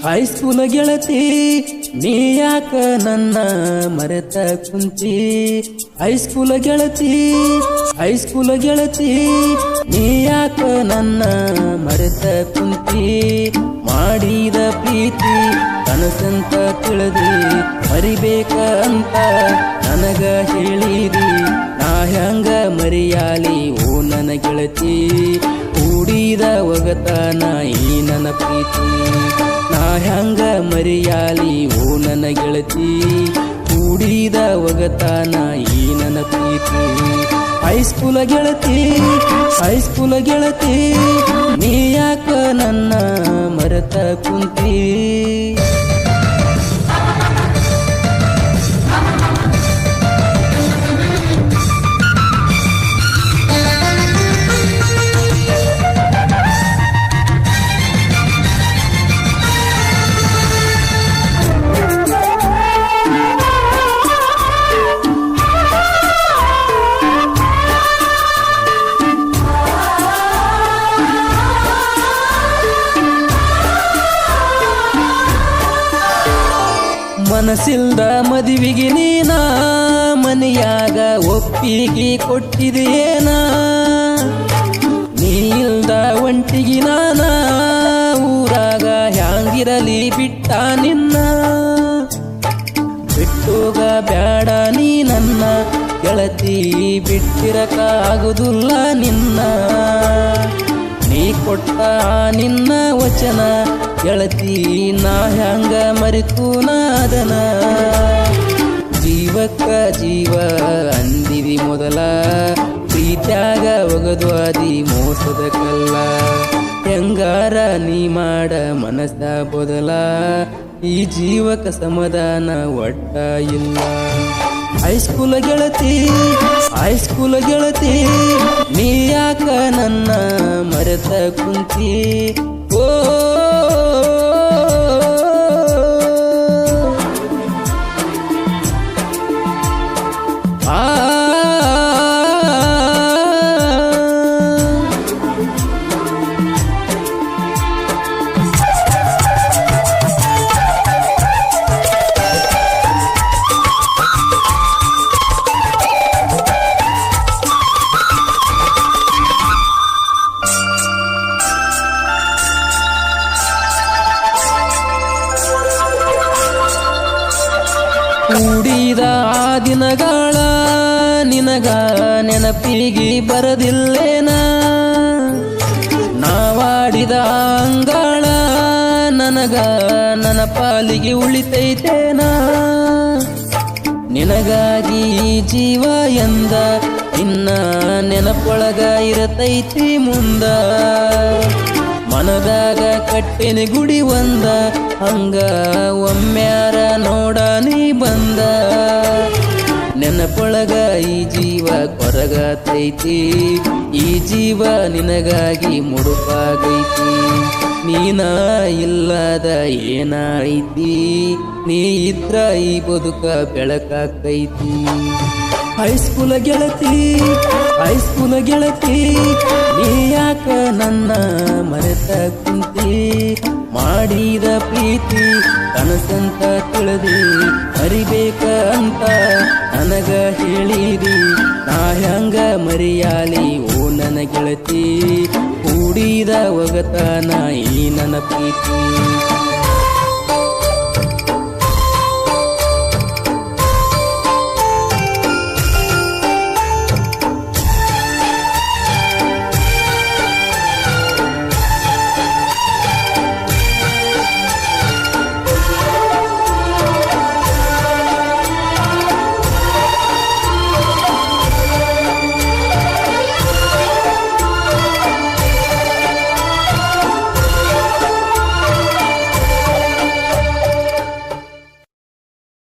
ಹೈಸ್ಕೂಲ ಗೆಳತಿ ನೀ ಯಾಕ ನನ್ನ ಮರೆತ ಕುಂತಿ ಹೈಸ್ಕೂಲ ಗೆಳತಿ ನೀ ಯಾಕ ನನ್ನ ಮರೆತ ಕುಂತಿ ಮಾಡಿದ ಪ್ರೀತಿ ಕನಸಂತ ತಿಳಿದಿ ಮರಿಬೇಕ ಅಂತ ನನಗ ಹೇಳಿದಿ ನಾ ಹ್ಯಾಂಗ ಮರಿಯಾಲಿ ಓ ನನ್ನ ಗೆಳತಿ ಕೂಡಿದ ಒಗತನ ಈ ನನ್ನ ಪ್ರೀತಿ ನಾ ಹ್ಯಾಂಗ ಮರಿಯಾಲಿ ಓ ನನ್ನ ಗೆಳತಿ ಕೂಡಿದ ಒಗತನ ಈ ನನ್ನ ಪ್ರೀತಿ ಹೈಸ್ಕೂಲ ಗೆಳತಿ ನೀ ಯಾಕ ನನ್ನ ಮರೆತ ಕುಂತಿ ಮನಸ್ಸಿಲ್ದ ಮದುವಿಗೆ ನೀನ ಮನೆಯಾಗ ಒಪ್ಪಿಗೆ ಕೊಟ್ಟಿದೇನ ನೀ ಇಲ್ದ ಒಂಟಿಗೆ ನಾನ ಊರಾಗ ಹ್ಯಾಂಗಿರಲಿ ಬಿಟ್ಟ ನಿನ್ನ ಬಿಟ್ಟೋಗ ಬ್ಯಾಡ ನೀ ನನ್ನ ಗೆಳತಿ ಬಿಟ್ಟಿರಕ ಆಗುದಿಲ್ಲ ನಿನ್ನ ನೀ ಕೊಟ್ಟ ನಿನ್ನ ವಚನ ಗೆಳತಿ ನಾ ಹ್ಯಾಂಗ ಮರೆತು ನಾದನ ಜೀವಕ್ಕ ಜೀವ ಅಂದಿದಿ ಮೊದಲ ಪ್ರೀತ್ಯಾಗ ಒಗದ್ವಾದಿ ಮೋಸದ ಕಲ್ಲ ಹೆಂಗಾರ ನೀ ಮಾಡ ಮನಸ್ಸ ಬದಲ ಈ ಜೀವಕ ಸಮಾಧಾನ ಒಟ್ಟ ಇಲ್ಲ ಹೈಸ್ಕೂಲ ಗೆಳತಿ ನೀ ಯಾಕ ನನ್ನ ಮರೆತ ಕುಂತಿ ಓ ಕೂಡಿದ ಆ ದಿನಗಳ ನಿನಗ ನೆನಪಿಗೆ ಬರದಿಲ್ಲೇನ ನಾವಾಡಿದ ಅಂಗಳ ನನಗ ನನ್ನ ಪಾಲಿಗೆ ಉಳಿತೈತೇನ ನಿನಗಾಗಿ ಜೀವ ಎಂದ ಇನ್ನ ನೆನಪೊಳಗ ಇರತೈತಿ ಮುಂದ ಮನದಾಗ ಕಟ್ಟಿನ ಗುಡಿ ಒಂದ ಹಂಗ ಒಮ್ಮ್ಯಾರ ನೋಡ ನೀ ಬಂದ ನೆನಪೊಳಗ ಈ ಜೀವ ಕೊರಗತೈತಿ ಈ ಜೀವ ನಿನಗಾಗಿ ಮುಡುಪಾಗೈತಿ ನೀನ ಇಲ್ಲದ ಏನೈತಿ ನೀ ಇದ್ರ ಈ ಬದುಕ ಬೆಳಕಾಕೈತಿ ಹೈಸ್ಕೂಲ ಗೆಳತಿ ನೀ ಯಾಕ ನನ್ನ ಮರೆತ ಕುಂತಿ ಮಾಡಿದ ಪ್ರೀತಿ ಕನಸಂತ ತಿಳಿದಿ ಮರಿಬೇಕ ಅಂತ ನನಗ ಹೇಳಿದಿ ನಾ ಹ್ಯಾಂಗ ಮರಿಯಾಲಿ ಓ ನನ್ನ ಗೆಳತಿ ಕೂಡಿದ ಒಗತನ ಈ ನನ್ನ ಪ್ರೀತಿ